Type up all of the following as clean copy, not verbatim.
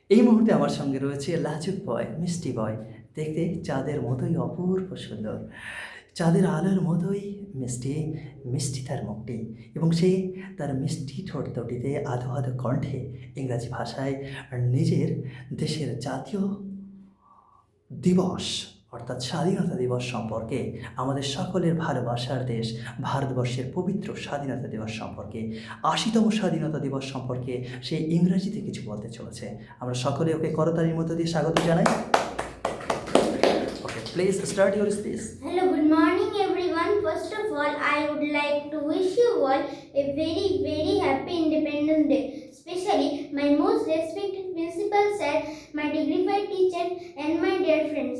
এই মুহূর্তে আমার সঙ্গে রয়েছে লাজুক বয়, মিষ্টি বয়। দেখতে চাঁদের মতোই অপূর্ব সুন্দর। চাঁদের আলোর মতোই মিষ্টি, মিষ্টি তার মুখটি এবং সে তার মিষ্টি ঠোঁট দুটিতে আধো আধো কণ্ঠে ইংরাজি ভাষায় নিজের দেশের জাতীয় দিবস অর্থাৎ স্বাধীনতা দিবস সম্পর্কে, আমাদের সকলের ভালোবাসার দেশ ভারতবর্ষের পবিত্র স্বাধীনতা দিবস সম্পর্কে, ৮০তম স্বাধীনতা দিবস সম্পর্কে সে ইংরাজিতে কিছু বলতে চলেছে। আমরা সকলে ওকে করতালির মধ্য দিয়ে স্বাগত জানাই। Okay, please start your speech. Hello, good morning everyone. First of all, I would like to wish you all a very, very happy Independence Day. Especially my most respected principal sir, my dignified teacher, and my dear friends.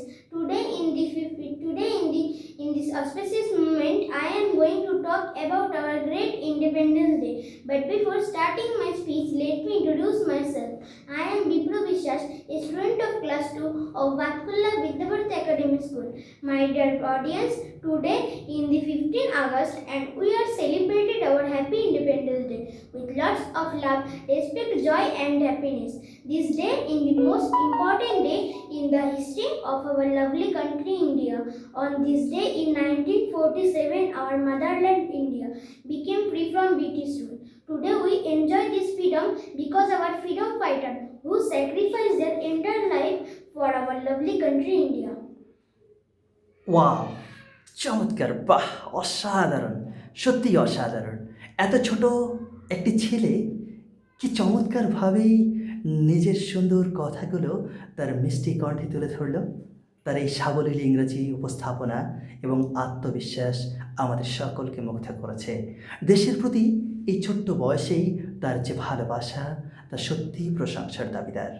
In this auspicious moment, I am going to talk about our great Independence Day. But before starting my speech, let me introduce myself. I am Bipro Vishwas, a student of class 2 of Vatkulla Vidyabharati Academy School. My dear audience, today in the 15th August and we are celebrated our happy Independence Day with lots of love, respect, joy and happiness. This day is the most important day in the history of our lovely country India. On this day in 1947, our motherland India became free from British rule. Today we enjoy this freedom because our freedom fighters who sacrificed their entire life for our lovely country India. Wow, চমৎকার! বাহ, অসাধারণ, সত্যিই অসাধারণ। এত ছোট একটি ছেলে কি চমৎকারভাবেই নিজের সুন্দর কথাগুলো তার মিষ্টি কণ্ঠে তুলে ধরল। তার এই সাবলীল ইংরেজি উপস্থাপনা এবং আত্মবিশ্বাস আমাদের সকলকে মুগ্ধ করেছে। দেশের প্রতি এই ছোট্ট বয়সেই তার যে ভালোবাসা, তা সত্যিই প্রশংসার দাবিদার।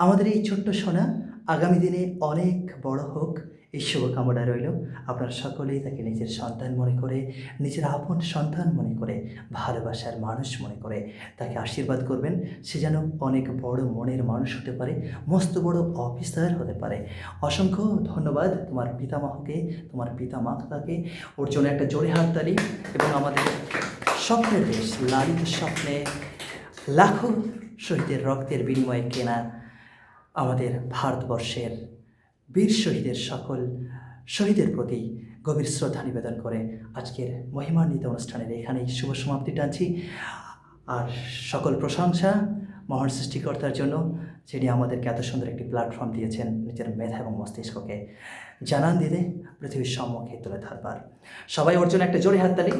আমাদের এই ছোট্ট সোনা আগামী দিনে অনেক বড় হোক, এই শুভকামনা রইল। আপনারা সকলেই তাকে নিজের সন্তান মনে করে, নিজের আপন সন্তান মনে করে, ভালোবাসার মানুষ মনে করে তাকে আশীর্বাদ করবেন। সে যেন অনেক বড় মনের মানুষ হতে পারে, মস্ত বড় অফিসার হতে পারে। অসংখ্য ধন্যবাদ তোমার পিতামহকে, তোমার পিতামাতাকে। ওর জন্য একটা জোরে হাততালি। এবং আমাদের স্বপ্নের দেশ, লালিত স্বপ্নে লাখো শহীদের রক্তের বিনিময়ে কেনা আমাদের ভারতবর্ষের বীর শহীদের সকল শহীদের প্রতি গভীর শ্রদ্ধা নিবেদন করে আজকের মহিমান্বিত অনুষ্ঠানের এখানেই শুভ সমাপ্তি টানছি। আর সকল প্রশংসা মহান সৃষ্টিকর্তার জন্য, যিনি আমাদেরকে এত সুন্দর একটি প্ল্যাটফর্ম দিয়েছেন নিজের মেধা এবং মস্তিষ্ককে জানান দিতে পৃথিবীর সম্মুখে তুলে ধরবার। সবাই ওর জন্য একটা জোরে হাততালি।